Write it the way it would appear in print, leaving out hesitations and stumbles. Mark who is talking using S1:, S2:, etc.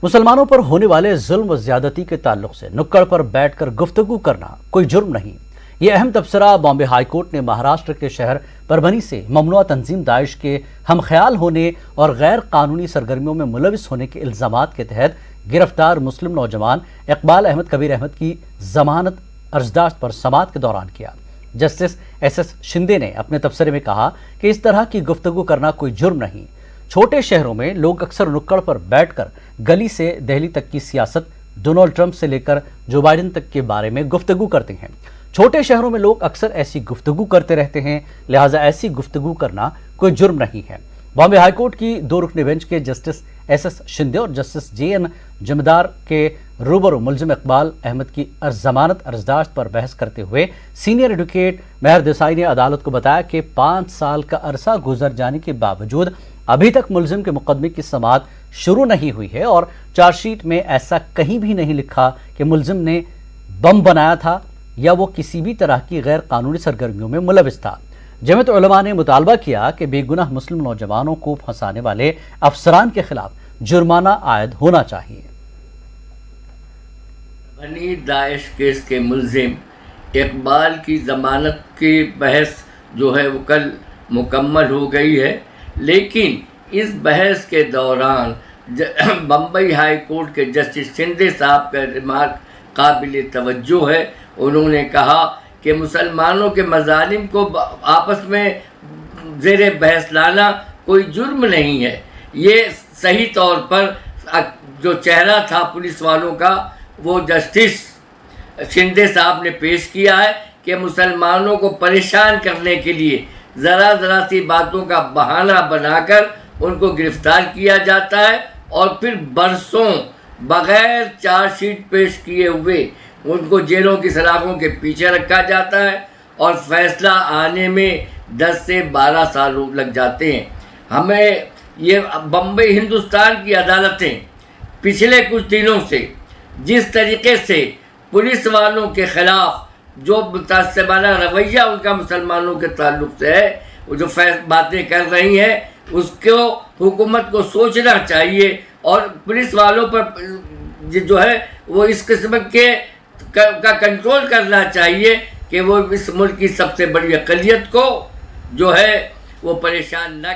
S1: मुसलमानों पर होने वाले जुल्म व ज्यादती के ताल्लुक से नुक्कड़ पर बैठकर गुफ्तगू करना कोई जुर्म नहीं। ये अहम तबसरा बॉम्बे हाई कोर्ट ने महाराष्ट्र के शहर परभनी से ममनुआ तंजीम दाइश के हम ख्याल होने और गैर कानूनी सरगर्मियों में मुलविस होने के इल्जामात के तहत गिरफ्तार मुस्लिम नौजवान इकबाल अहमद कबीर अहमद की जमानत अर्जदाश्त पर समाअत के दौरान किया। जस्टिस एस शिंदे ने अपने तबसरे में कहा कि इस तरह की गुफ्तगू करना कोई जुर्म नहीं। छोटे शहरों में लोग अक्सर नुक्कड़ पर बैठकर गली से दिल्ली तक की सियासत, डोनाल्ड ट्रंप से लेकर जो बाइडेन तक के बारे में गुफ्तगू करते हैं। छोटे शहरों में लोग अक्सर ऐसी गुफ्तगू करते रहते हैं, लिहाजा ऐसी गुफ्तगू करना कोई जुर्म नहीं है। बॉम्बे हाईकोर्ट की 2 रुकनी बेंच के जस्टिस एस शिंदे और जस्टिस JN जमदार के रूबरू मुलजिम इकबाल अहमद की जमानत अर्जदाश्त पर बहस करते हुए सीनियर एडवोकेट मेहर देसाई ने अदालत को बताया कि 5 साल का अरसा गुजर जाने के बावजूद अभी तक मुलजिम के मुकदमे की समाअत शुरू नहीं हुई है और चार्जशीट में ऐसा कहीं भी नहीं लिखा कि मुलजिम ने बम बनाया था या वो किसी भी तरह की गैर कानूनी सरगर्मियों में मुलविस था। जमीयत उलमा ने मुतालबा किया कि बेगुनाह मुस्लिम नौजवानों को फंसाने वाले अफसरान के खिलाफ जुर्माना आयद होना चाहिए।
S2: बनी दाइश केस के मुलजिम इकबाल की ज़मानत की बहस जो है वो कल मुकम्मल हो गई है, लेकिन इस बहस के दौरान बम्बई हाई कोर्ट के जस्टिस शिंदे साहब का रिमार्क काबिल तवज्जो है। उन्होंने कहा कि मुसलमानों के मज़ालिम को आपस में ज़ेरे बहस लाना कोई जुर्म नहीं है। ये सही तौर पर जो चेहरा था पुलिस वालों का वो जस्टिस शिंदे साहब ने पेश किया है कि मुसलमानों को परेशान करने के लिए ज़रा सी बातों का बहाना बनाकर उनको गिरफ्तार किया जाता है और फिर बरसों बग़ैर चार्जशीट पेश किए हुए उनको जेलों की सलाखों के पीछे रखा जाता है और फैसला आने में 10 से 12 साल लग जाते हैं। हमें ये बम्बई हिंदुस्तान की अदालतें पिछले कुछ दिनों से जिस तरीके से पुलिस वालों के ख़िलाफ़ जो मुतासिबाना रवैया उनका मुसलमानों के ताल्लुक़ से है, वो जो बातें कर रही हैं, उसको हुकूमत को सोचना चाहिए और पुलिस वालों पर जो है वो इस किस्म के का कंट्रोल करना चाहिए कि वो इस मुल्क की सबसे बड़ी अक़लियत को जो है वो परेशान न